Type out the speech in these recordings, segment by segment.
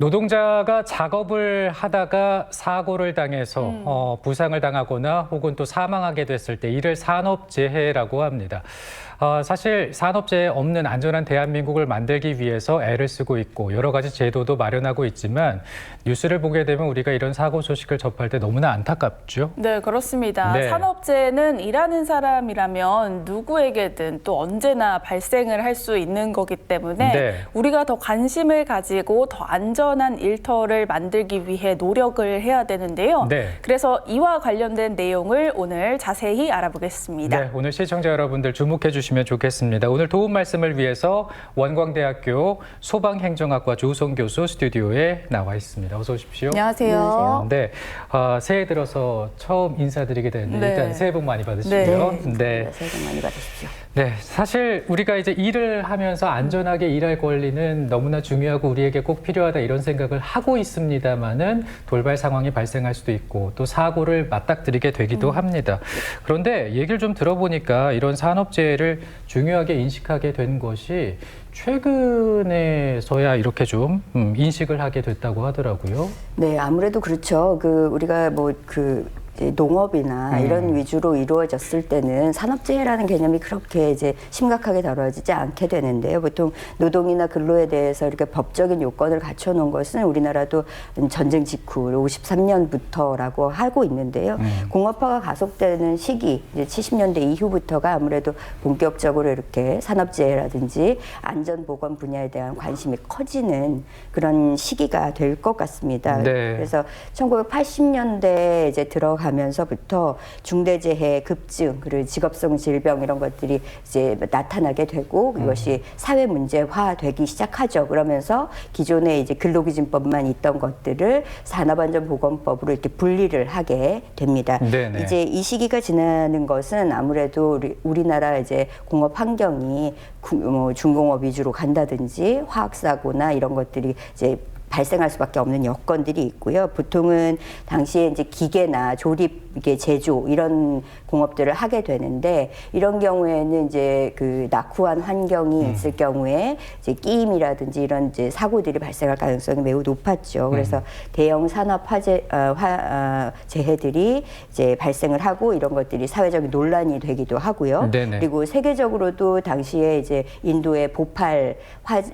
노동자가 작업을 하다가 사고를 당해서 부상을 당하거나 혹은 또 사망하게 됐을 때 이를 산업재해라고 합니다. 사실 산업재해 없는 안전한 대한민국을 만들기 위해서 애를 쓰고 있고 여러 가지 제도도 마련하고 있지만 뉴스를 보게 되면 우리가 이런 사고 소식을 접할 때 너무나 안타깝죠. 네, 그렇습니다. 네. 산업재해는 일하는 사람이라면 누구에게든 또 언제나 발생을 할 수 있는 거기 때문에 네. 우리가 더 관심을 가지고 더 안전한 일터를 만들기 위해 노력을 해야 되는데요. 네. 그래서 이와 관련된 내용을 오늘 자세히 알아보겠습니다. 네, 오늘 시청자 여러분들 주목해 주시면 좋겠습니다. 오늘 도움 말씀을 위해서 원광대학교 소방행정학과 조성 교수 스튜디오에 나와 있습니다. 어서 오십시오. 안녕하세요. 네, 새해 들어서 처음 인사드리게 되는데 네. 일단 새해 복 많이 받으시고요. 네. 새해 복 많이 받으십시오. 네, 사실 우리가 이제 일을 하면서 안전하게 일할 권리는 너무나 중요하고 우리에게 꼭 필요하다 이런 생각을 하고 있습니다만은 돌발 상황이 발생할 수도 있고 또 사고를 맞닥뜨리게 되기도 합니다. 그런데 얘기를 좀 들어보니까 이런 산업재해를 중요하게 인식하게 된 것이 최근에서야 이렇게 좀 인식을 하게 됐다고 하더라고요. 네, 아무래도 그렇죠. 우리가 이제 농업이나 이런 위주로 이루어졌을 때는 산업재해라는 개념이 그렇게 이제 심각하게 다뤄지지 않게 되는데요. 보통 노동이나 근로에 대해서 이렇게 법적인 요건을 갖춰놓은 것은 우리나라도 전쟁 직후 53년부터라고 하고 있는데요. 공업화가 가속되는 시기, 이제 70년대 이후부터가 아무래도 본격적으로 이렇게 산업재해라든지 안전보건 분야에 대한 관심이 커지는 그런 시기가 될 것 같습니다. 네. 그래서 1980년대에 이제 들어가면서부터 중대재해 급증 그리고 직업성 질병 이런 것들이 이제 나타나게 되고 이것이 사회 문제화되기 시작하죠. 그러면서 기존에 이제 근로기준법만 있던 것들을 산업안전보건법으로 이렇게 분리를 하게 됩니다. 네네. 이제 이 시기가 지나는 것은 아무래도 우리나라 이제 공업 환경이 중공업 위주로 간다든지 화학사고나 이런 것들이 이제 발생할 수밖에 없는 여건들이 있고요. 보통은 당시에 이제 기계나 조립, 이게 제조 이런 공업들을 하게 되는데 이런 경우에는 이제 낙후한 환경이 있을 경우에 이제 끼임이라든지 이런 이제 사고들이 발생할 가능성이 매우 높았죠. 그래서 대형 산업 재해들이 이제 발생을 하고 이런 것들이 사회적인 논란이 되기도 하고요. 네네. 그리고 세계적으로도 당시에 이제 인도의 보팔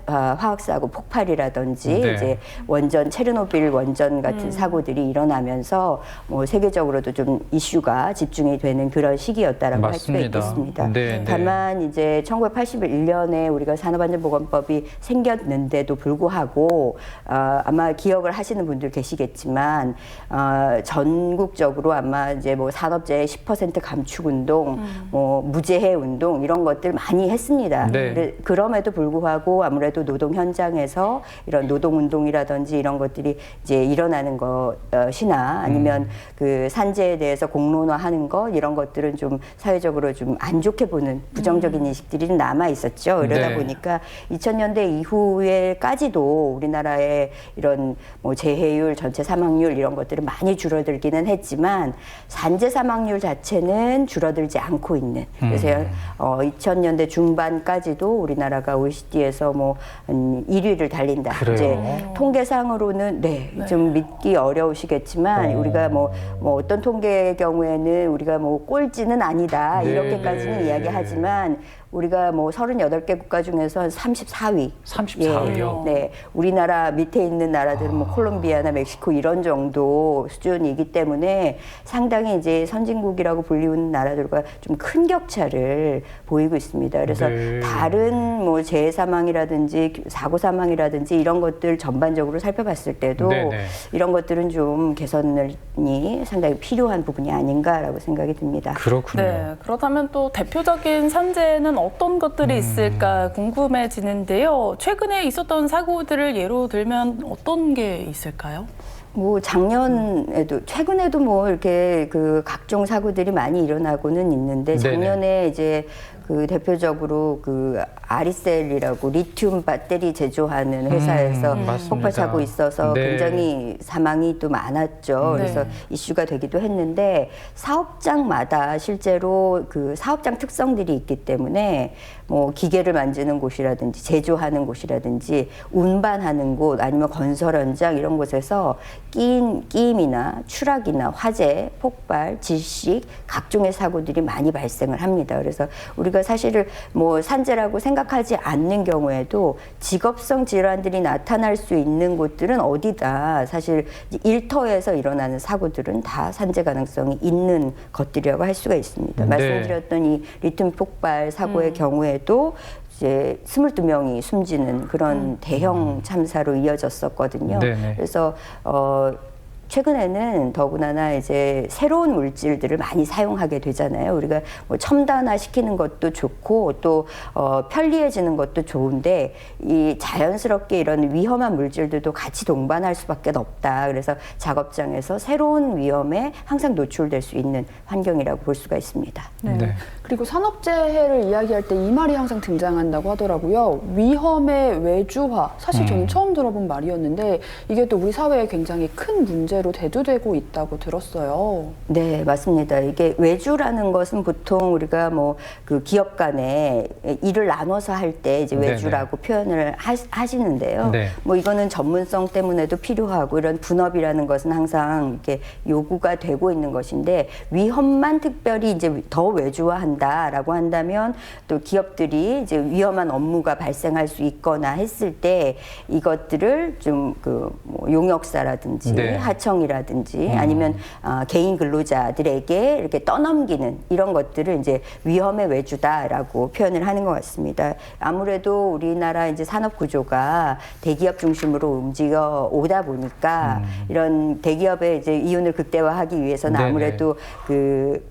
화학사고 폭발이라든지 네. 이제 원전 체르노빌 원전 같은 사고들이 일어나면서 뭐 세계적으로도 좀 이슈가 집중이 되는 그런 시기였다라고 할 수가 맞습니다. 있겠습니다. 네, 다만 이제 1981년에 우리가 산업안전보건법이 생겼는데도 불구하고 아마 기억을 하시는 분들 계시겠지만 전국적으로 아마 이제 뭐 산업재해 10% 감축 운동, 뭐 무재해 운동 이런 것들 많이 했습니다. 네. 그럼에도 불구하고 아무래도 노동 현장에서 이런 노동 운동이라든지 이런 것들이 이제 일어나는 것이나 아니면 산재에 대해서 공론화하는 것 이런 것들은 좀 사회적으로 좀 안 좋게 보는 부정적인 인식들이 남아 있었죠. 이러다 네. 보니까 2000년대 이후에까지도 우리나라의 이런 뭐 재해율, 전체 사망률 이런 것들은 많이 줄어들기는 했지만 산재 사망률 자체는 줄어들지 않고 있는. 그래서 2000년대 중반까지도 우리나라가 OECD에서 뭐 1위를 달린다. 그래요? 이제 통계상으로는 좀 믿기 어려우시겠지만 우리가 뭐 어떤 통계의 경우에는 우리가 뭐 꼴찌는 아니다 이렇게까지는 이야기하지만 우리가 뭐 38개 국가 중에서 34위. 34위요? 네. 우리나라 밑에 있는 나라들은 뭐 콜롬비아나 멕시코 이런 정도 수준이기 때문에 상당히 이제 선진국이라고 불리우는 나라들과 좀 큰 격차를 보이고 있습니다. 그래서 네. 다른 뭐 재해 사망이라든지 사고 사망이라든지 이런 것들 전반적으로 살펴봤을 때도 네네. 이런 것들은 좀 개선이 상당히 필요한 부분이 아닌가라고 생각이 듭니다. 그렇군요. 네, 그렇다면 또 대표적인 산재는 어떤 것들이 있을까 궁금해지는데요. 최근에 있었던 사고들을 예로 들면 어떤 게 있을까요? 뭐 작년에도 최근에도 뭐 이렇게 각종 사고들이 많이 일어나고는 있는데 작년에 이제 그 대표적으로 그 아리셀이라고 리튬 배터리 제조하는 회사에서 맞습니다. 폭발 사고 있어서 네. 굉장히 사망이 또 많았죠. 네. 그래서 이슈가 되기도 했는데 사업장마다 실제로 그 사업장 특성들이 있기 때문에 뭐 기계를 만지는 곳이라든지 제조하는 곳이라든지 운반하는 곳 아니면 건설 현장 이런 곳에서 끼임이나 추락이나 화재, 폭발, 질식 각종의 사고들이 많이 발생을 합니다. 그래서 우리가 사실을 뭐 산재라고 생각하지 않는 경우에도 직업성 질환들이 나타날 수 있는 곳들은 어디다 사실 일터에서 일어나는 사고들은 다 산재 가능성이 있는 것들이라고 할 수가 있습니다. 네. 말씀드렸던 이 리튬 폭발 사고의 경우에도 이제 22명이 숨지는 그런 대형 참사로 이어졌었거든요. 네네. 그래서 최근에는 더구나 이제 새로운 물질들을 많이 사용하게 되잖아요. 우리가 뭐 첨단화 시키는 것도 좋고 또 편리해지는 것도 좋은데 이 자연스럽게 이런 위험한 물질들도 같이 동반할 수밖에 없다. 그래서 작업장에서 새로운 위험에 항상 노출될 수 있는 환경이라고 볼 수가 있습니다. 네. 그리고 산업재해를 이야기할 때 이 말이 항상 등장한다고 하더라고요. 위험의 외주화. 사실 저는 처음 들어본 말이었는데 이게 또 우리 사회에 굉장히 큰 문제로 대두되고 있다고 들었어요. 네, 맞습니다. 이게 외주라는 것은 보통 우리가 뭐 그 기업 간에 일을 나눠서 할 때 이제 외주라고 표현을 하시는데요. 네. 뭐 이거는 전문성 때문에도 필요하고 이런 분업이라는 것은 항상 이렇게 요구가 되고 있는 것인데 위험만 특별히 이제 더 외주화한다라고 한다면 또 기업들이 이제 위험한 업무가 발생할 수 있거나 했을 때 이것들을 좀 그 뭐 용역사라든지 네. 하청이라든지 아니면 개인 근로자들에게 이렇게 떠넘기는 이런 것들을 이제 위험의 외주다라고 표현을 하는 것 같습니다. 아무래도 우리나라 이제 산업 구조가 대기업 중심으로 움직여 오다 보니까 이런 대기업의 이제 이윤을 극대화하기 위해서는 네네. 아무래도 그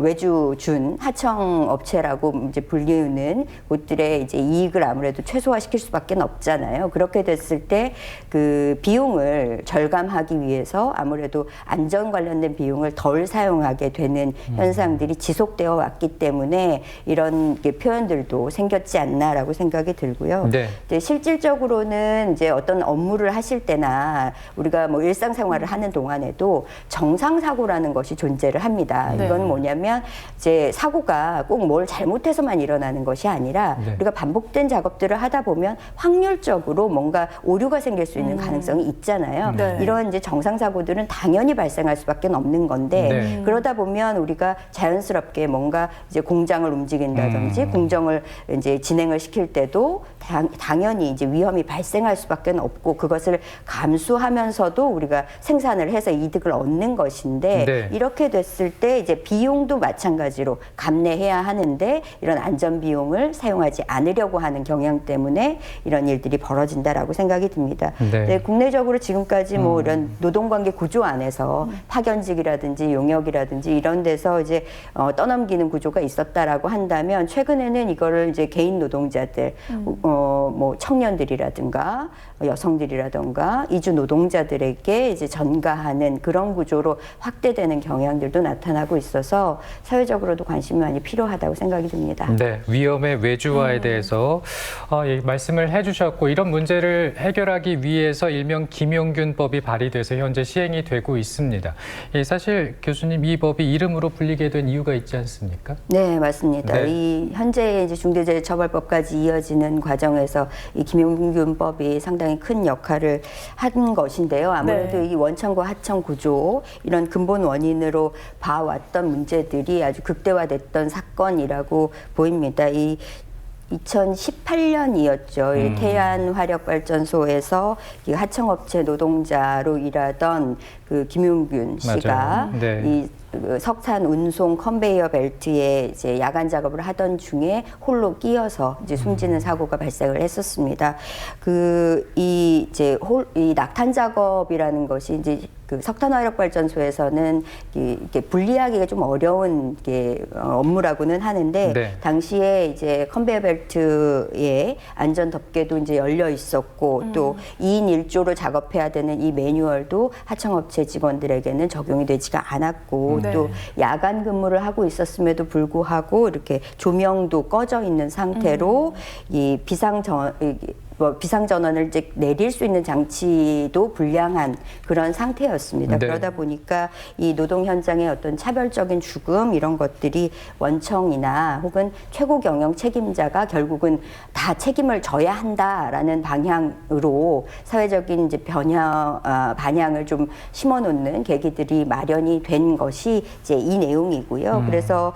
외주준 하청 업체라고 이제 불리우는 곳들의 이제 이익을 아무래도 최소화시킬 수밖에 없잖아요. 그렇게 됐을 때 그 비용을 절감하기 위해서 아무래도 안전 관련된 비용을 덜 사용하게 되는 현상들이 지속되어 왔기 때문에 이런 표현들도 생겼지 않나라고 생각이 들고요. 네. 이제 실질적으로는 이제 어떤 업무를 하실 때나 우리가 뭐 일상생활을 하는 동안에도 정상사고라는 것이 존재를 합니다. 네. 이건 뭐냐면 이제 사고가 꼭 뭘 잘못해서만 일어나는 것이 아니라 네. 우리가 반복된 작업들을 하다 보면 확률적으로 뭔가 오류가 생길 수 있는 가능성이 있잖아요. 네. 이런 이제 정상사고들은 당연히 발생할 수밖에 없는 건데 네. 그러다 보면 우리가 자연스럽게 뭔가 이제 공장을 움직인다든지 공정을 이제 진행을 시킬 때도 당연히 이제 위험이 발생할 수밖에 없고 그것을 감수하면서도 우리가 생산을 해서 이득을 얻는 것인데 네. 이렇게 됐을 때 이제 비용도 마찬가지로 감내해야 하는데 이런 안전 비용을 사용하지 않으려고 하는 경향 때문에 이런 일들이 벌어진다라고 생각이 듭니다. 네. 네, 국내적으로 지금까지 뭐 이런 노동관계 구조 안에서 파견직이라든지 용역이라든지 이런 데서 이제 떠넘기는 구조가 있었다라고 한다면 최근에는 이거를 이제 개인 노동자들, 뭐 청년들이라든가 여성들이라든가 이주 노동자들에게 이제 전가하는 그런 구조로 확대되는 경향들도 나타나고 있어서 사회적으로도 관심이 많이 필요하다고 생각이 듭니다. 네, 위험의 외주화에 대해서 말씀을 해주셨고 이런 문제를 해결하기 위해서 일명 김용균법이 발의돼서 현재 시행이 되고 있습니다. 사실 교수님 이 법이 이름으로 불리게 된 이유가 있지 않습니까? 네, 맞습니다. 네. 이 현재 이제 중대재해처벌법까지 이어지는 과정에서 이 김용균법이 상당히 큰 역할을 한 것인데요. 아무래도 네. 이 원청과 하청 구조 이런 근본 원인으로 봐왔던 문제들이 아주 극대화됐던 사건이라고 보입니다. 이 2018년이었죠. 이 태안화력발전소에서 이 하청업체 노동자로 일하던 그 김용균 씨가 맞아요. 네. 이 석탄 운송 컨베이어 벨트에 이제 야간 작업을 하던 중에 홀로 끼어서 이제 숨지는 사고가 발생을 했었습니다. 이 낙탄 작업이라는 것이 이제 그 석탄화력 발전소에서는 이게 분리하기가 좀 어려운 게 업무라고는 하는데 네. 당시에 이제 컨베이어 벨트에 안전 덮개도 이제 열려 있었고 또 2인 1조로 작업해야 되는 이 매뉴얼도 하청업체 직원들에게는 적용이 되지가 않았고 네. 또 야간 근무를 하고 있었음에도 불구하고 이렇게 조명도 꺼져 있는 상태로 이 비상전원을 이제 내릴 수 있는 장치도 불량한 그런 상태였습니다. 네. 그러다 보니까 이 노동 현장의 어떤 차별적인 죽음 이런 것들이 원청이나 혹은 최고 경영 책임자가 결국은 다 책임을 져야 한다라는 방향으로 사회적인 이제 반향을 좀 심어놓는 계기들이 마련이 된 것이 이제 이 내용이고요. 그래서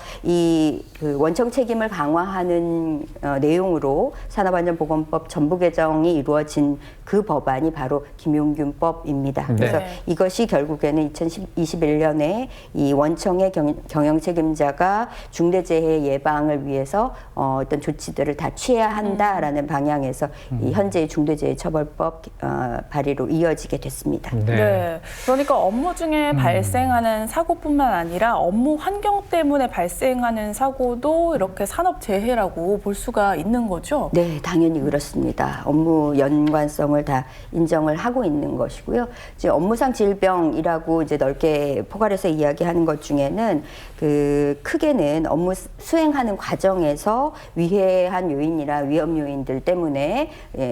그 원청 책임을 강화하는 내용으로 산업안전보건법 전부 개정이 이루어진 그 법안이 바로 김용균법입니다. 그래서 네. 이것이 결국에는 2021년에 이 원청의 경영 책임자가 중대재해 예방을 위해서 어떤 조치들을 다 취해야 한다라는 방향에서 이 현재의 중대재해처벌법 발의로 이어지게 됐습니다. 네. 그러니까 업무 중에 발생하는 사고뿐만 아니라 업무 환경 때문에 발생하는 사고도 이렇게 산업재해라고 볼 수가 있는 거죠? 네, 당연히 그렇습니다. 업무 연관성을 다 인정을 하고 있는 것이고요. 이제 업무상 질병이라고 이제 넓게 포괄해서 이야기하는 것 중에는 그 크게는 업무 수행하는 과정에서 위해한 요인이나 위험 요인들 때문에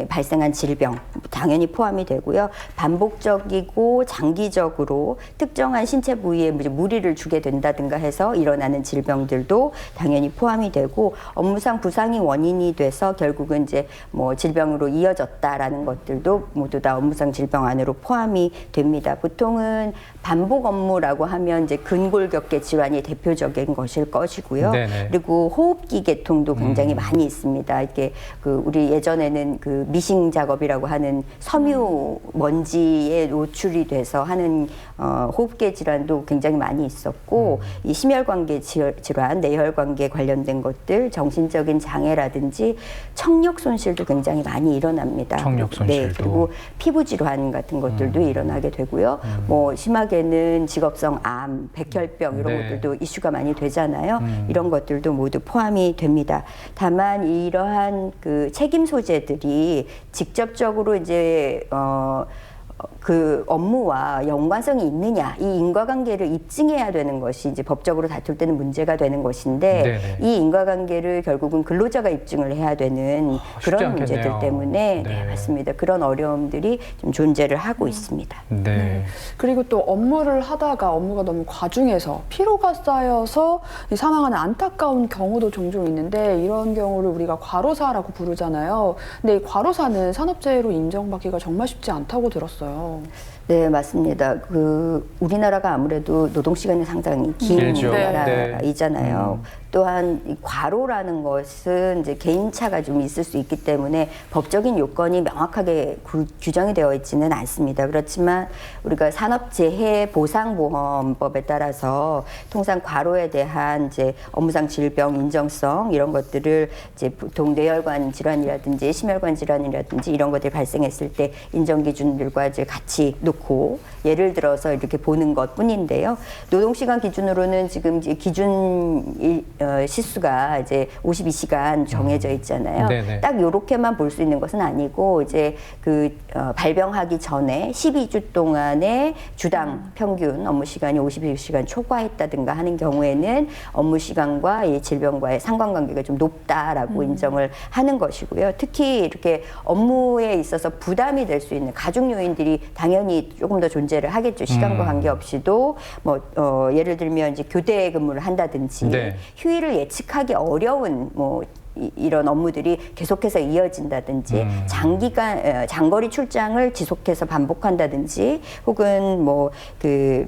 발생한 질병 당연히 포함이 되고요. 반복적이고 장기적으로 특정한 신체 부위에 무리를 주게 된다든가 해서 일어나는 질병들도 당연히 포함이 되고 업무상 부상이 원인이 돼서 결국은 이제 뭐 질병으로 이어졌다라는 것들도 모두 다 업무상 질병 안으로 포함이 됩니다. 보통은 반복 업무라고 하면 이제 근골격계 질환이 대표적인 것일 것이고요. 네네. 그리고 호흡기 계통도 굉장히 많이 있습니다. 이게 그 우리 예전에는 그 미싱 작업이라고 하는 섬유 먼지에 노출이 돼서 하는 호흡기 질환도 굉장히 많이 있었고 이 심혈관계 질환, 뇌혈관계 관련된 것들, 정신적인 장애라든지 청력 손실도 굉장히 많이 일어납니다. 청력 손실도. 네, 그리고 피부 질환 같은 것들도 일어나게 되고요. 뭐 심하게는 직업성 암, 백혈병 이런 네. 것들도 이슈가 많이 되잖아요. 이런 것들도 모두 포함이 됩니다. 다만 이러한 그 책임 소재들이 직접적으로 이제 그 업무와 연관성이 있느냐, 이 인과관계를 입증해야 되는 것이 이제 법적으로 다툴 때는 문제가 되는 것인데 네네. 이 인과관계를 결국은 근로자가 입증을 해야 되는 쉽지 그런 않겠네요. 문제들 때문에 네. 네, 맞습니다. 그런 어려움들이 좀 존재를 하고 있습니다. 네. 그리고 또 업무를 하다가 업무가 너무 과중해서 피로가 쌓여서 사망하는 안타까운 경우도 종종 있는데 이런 경우를 우리가 과로사라고 부르잖아요. 근데 이 과로사는 산업재해로 인정받기가 정말 쉽지 않다고 들었어요. 네, 맞습니다. 그 우리나라가 아무래도 노동 시간이 상당히 긴 길죠. 나라이잖아요. 또한 이 과로라는 것은 이제 개인차가 좀 있을 수 있기 때문에 법적인 요건이 명확하게 규정이 되어 있지는 않습니다. 그렇지만 우리가 산업재해보상보험법에 따라서 통상 과로에 대한 이제 업무상 질병 인정성 이런 것들을 이제 보통 뇌혈관 질환이라든지 심혈관 질환이라든지 이런 것들이 발생했을 때 인정 기준들과 이제 같이 놓고 예를 들어서 이렇게 보는 것뿐인데요. 노동시간 기준으로는 지금 이제 기준 시수가 이제 52시간 정해져 있잖아요. 네네. 딱 요렇게만 볼 수 있는 것은 아니고 이제 그 발병하기 전에 12주 동안의 주당 평균 업무 시간이 52시간 초과했다든가 하는 경우에는 업무 시간과 이 질병과의 상관관계가 좀 높다라고 인정을 하는 것이고요. 특히 이렇게 업무에 있어서 부담이 될 수 있는 가중 요인들이 당연히 조금 더 존재를 하겠죠. 시간과 관계없이도 뭐 예를 들면 이제 교대 근무를 한다든지 네. 휴일을 예측하기 어려운 뭐 이런 업무들이 계속해서 이어진다든지 장기간 장거리 출장을 지속해서 반복한다든지 혹은 뭐 그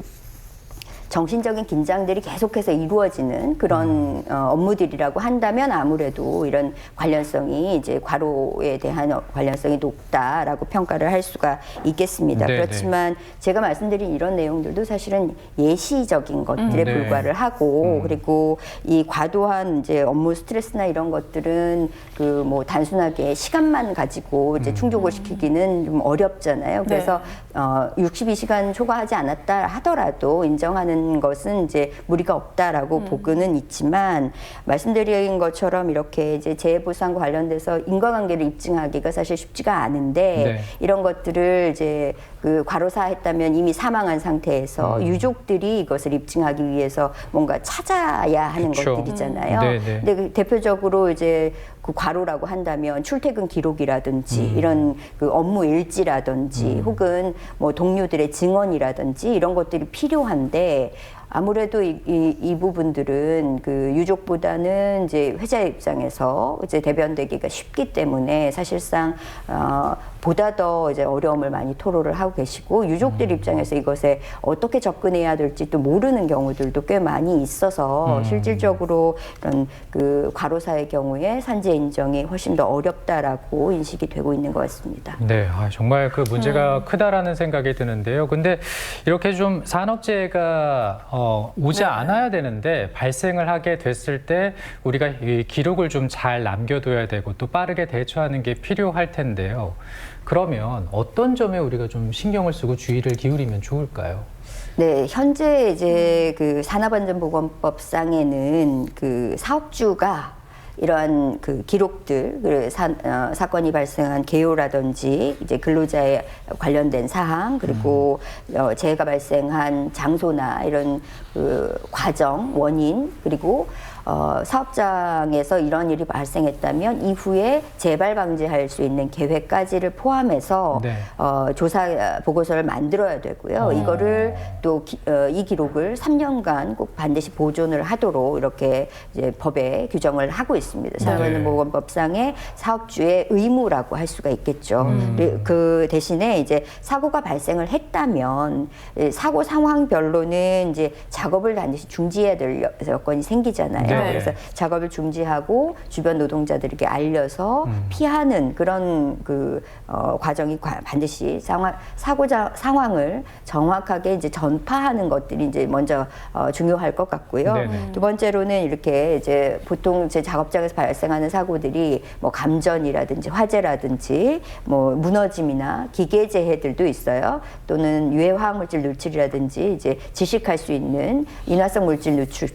정신적인 긴장들이 계속해서 이루어지는 그런 업무들이라고 한다면 아무래도 이런 관련성이 이제 과로에 대한 관련성이 높다라고 평가를 할 수가 있겠습니다. 네네. 그렇지만 제가 말씀드린 이런 내용들도 사실은 예시적인 것들에 네. 불과를 하고 그리고 이 과도한 이제 업무 스트레스나 이런 것들은 그 뭐 단순하게 시간만 가지고 이제 충족을 시키기는 좀 어렵잖아요. 그래서 62시간 초과하지 않았다 하더라도 인정하는 것은 이제 무리가 없다라고 보고는 있지만 말씀드린 것처럼 이렇게 이제 재해보상과 관련돼서 인과관계를 입증하기가 사실 쉽지가 않은데 네. 이런 것들을 이제 그 과로사했다면 이미 사망한 상태에서 유족들이 이것을 입증하기 위해서 뭔가 찾아야 하는 그쵸. 것들이잖아요. 네, 네. 근데 그 대표적으로 이제 그 과로라고 한다면 출퇴근 기록이라든지 이런 그 업무 일지라든지 혹은 뭐 동료들의 증언이라든지 이런 것들이 필요한데 아무래도 이 부분들은 그 유족보다는 이제 회사 입장에서 이제 대변되기가 쉽기 때문에 사실상 보다 더 이제 어려움을 많이 토로를 하고 계시고 유족들 입장에서 이것에 어떻게 접근해야 될지 또 모르는 경우들도 꽤 많이 있어서 실질적으로 이런 그 과로사의 경우에 산재 인정이 훨씬 더 어렵다라고 인식이 되고 있는 것 같습니다. 네, 정말 그 문제가 크다라는 생각이 드는데요. 근데 이렇게 좀 산업재해가 오지 않아야 되는데 발생을 하게 됐을 때 우리가 이 기록을 좀 잘 남겨둬야 되고 또 빠르게 대처하는 게 필요할 텐데요. 그러면 어떤 점에 우리가 좀 신경을 쓰고 주의를 기울이면 좋을까요? 네, 현재 이제 그 산업안전보건법상에는 그 사업주가 이러한 그 기록들, 그 사건이 발생한 개요라든지 이제 근로자에 관련된 사항, 그리고 재해가 발생한 장소나 이런 그 과정, 원인, 그리고 사업장에서 이런 일이 발생했다면 이후에 재발 방지할 수 있는 계획까지를 포함해서 네. 조사 보고서를 만들어야 되고요. 이거를 또 이 기록을 3년간 꼭 반드시 보존을 하도록 이렇게 이제 법에 규정을 하고 있습니다. 산업안전보건법상의 사업주의 의무라고 할 수가 있겠죠. 그 대신에 이제 사고가 발생을 했다면 사고 상황별로는 이제 작업을 반드시 중지해야 될 여건이 생기잖아요. 네. 그래서 작업을 중지하고 주변 노동자들에게 알려서 피하는 그런 그 과정이 반드시 사고 상황을 정확하게 이제 전파하는 것들이 이제 먼저 중요할 것 같고요. 네네. 두 번째로는 이렇게 이제 보통 제 작업장에서 발생하는 사고들이 뭐 감전이라든지 화재라든지 뭐 무너짐이나 기계 재해들도 있어요. 또는 유해 화학물질 누출이라든지 이제 질식할 수 있는 인화성 물질 누출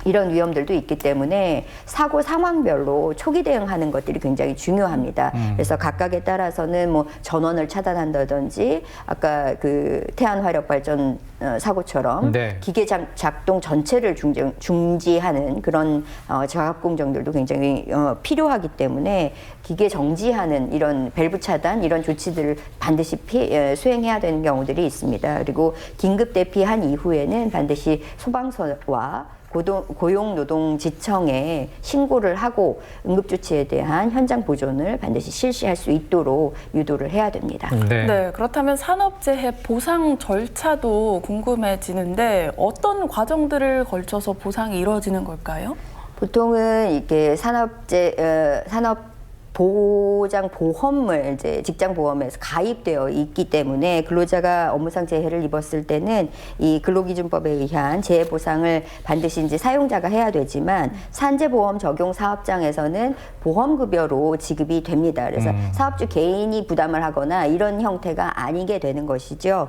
이런 위험들도 있기 때문에 사고 상황별로 초기 대응하는 것들이 굉장히 중요합니다. 그래서 각각에 따라서는 뭐 전원을 차단한다든지 아까 그 태안 화력 발전 사고처럼 네. 기계 작동 전체를 중지하는 그런 작업 공정들도 굉장히 필요하기 때문에 기계 정지하는 이런 밸브 차단 이런 조치들을 반드시 수행해야 되는 경우들이 있습니다. 그리고 긴급 대피한 이후에는 반드시 소방서와 고용노동지청에 신고를 하고 응급조치에 대한 현장 보존을 반드시 실시할 수 있도록 유도를 해야 됩니다. 네. 네, 그렇다면 산업재해 보상 절차도 궁금해지는데 어떤 과정들을 걸쳐서 보상이 이루어지는 걸까요? 보통은 이렇게 산업 보장 보험을 이제 직장 보험에서 가입되어 있기 때문에 근로자가 업무상 재해를 입었을 때는 이 근로기준법에 의한 재해 보상을 반드시 이제 사용자가 해야 되지만 산재보험 적용 사업장에서는 보험급여로 지급이 됩니다. 그래서 사업주 개인이 부담을 하거나 이런 형태가 아니게 되는 것이죠.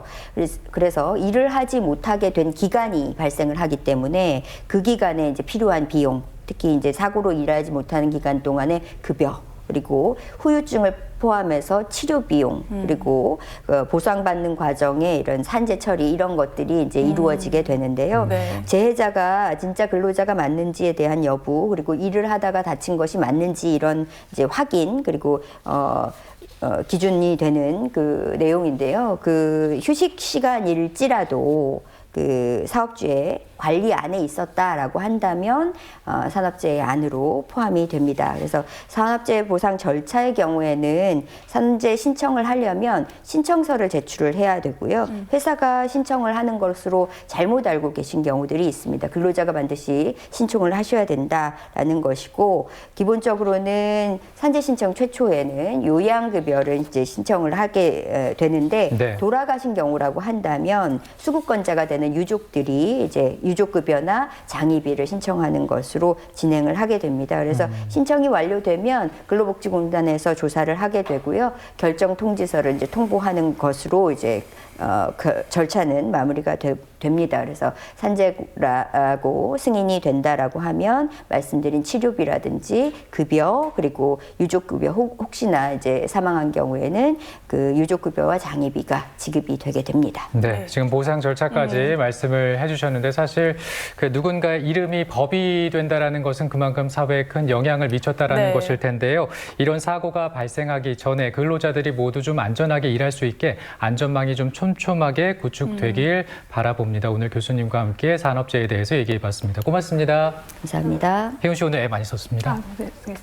그래서 일을 하지 못하게 된 기간이 발생을 하기 때문에 그 기간에 이제 필요한 비용, 특히 이제 사고로 일하지 못하는 기간 동안의 급여, 그리고 후유증을 포함해서 치료 비용, 그리고 보상받는 과정에 이런 산재 처리 이런 것들이 이제 이루어지게 되는데요. 네. 재해자가 진짜 근로자가 맞는지에 대한 여부, 그리고 일을 하다가 다친 것이 맞는지 이런 이제 확인, 그리고 기준이 되는 그 내용인데요. 그 휴식 시간일지라도 그 사업주의 관리 안에 있었다라고 한다면 산업재해 안으로 포함이 됩니다. 그래서 산업재해 보상 절차의 경우에는 산재 신청을 하려면 신청서를 제출을 해야 되고요. 회사가 신청을 하는 것으로 잘못 알고 계신 경우들이 있습니다. 근로자가 반드시 신청을 하셔야 된다라는 것이고, 기본적으로는 산재 신청 최초에는 요양급여를 이제 신청을 하게 되는데 네. 돌아가신 경우라고 한다면 수급권자가 되는 유족들이 이제 유족급여나 장의비를 신청하는 것으로 진행을 하게 됩니다. 그래서 신청이 완료되면 근로복지공단에서 조사를 하게 되고요. 결정 통지서를 이제 통보하는 것으로 이제 그 절차는 마무리가 됩니다. 그래서 산재라고 승인이 된다라고 하면 말씀드린 치료비라든지 급여, 그리고 유족급여, 혹시나 이제 사망한 경우에는 그 유족급여와 장의비가 지급이 되게 됩니다. 네, 지금 보상 절차까지 말씀을 해주셨는데, 사실 그 누군가의 이름이 법이 된다라는 것은 그만큼 사회에 큰 영향을 미쳤다라는 네. 것일 텐데요. 이런 사고가 발생하기 전에 근로자들이 모두 좀 안전하게 일할 수 있게 안전망이 좀 촘촘하게 구축되길 바라봅니다. 오늘 교수님과 함께 산업재해에 대해서 얘기해봤습니다. 고맙습니다. 감사합니다. 혜윤 씨 오늘 애 많이 썼습니다. 네, 알겠습니다.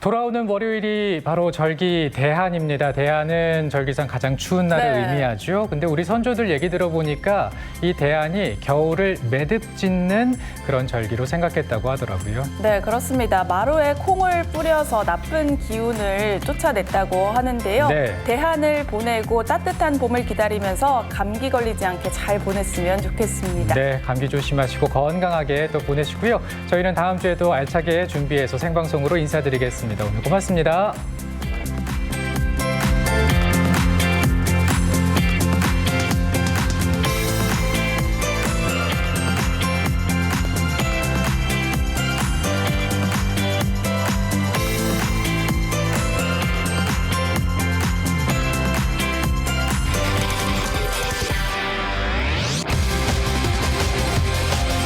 돌아오는 월요일이 바로 절기 대한입니다. 대한은 절기상 가장 추운 날을 네. 의미하죠. 근데 우리 선조들 얘기 들어보니까 이 대한이 겨울을 매듭짓는 그런 절기로 생각했다고 하더라고요. 네, 그렇습니다. 마루에 콩을 뿌려서 나쁜 기운을 쫓아냈다고 하는데요. 네. 대한을 보내고 따뜻한 봄을 기다리면서 감기 걸리지 않게 잘 보냈으면 좋겠습니다. 네, 감기 조심하시고 건강하게 또 보내시고요. 저희는 다음 주에도 알차게 준비해서 생방송으로 인사드리겠습니다. 오늘 고맙습니다.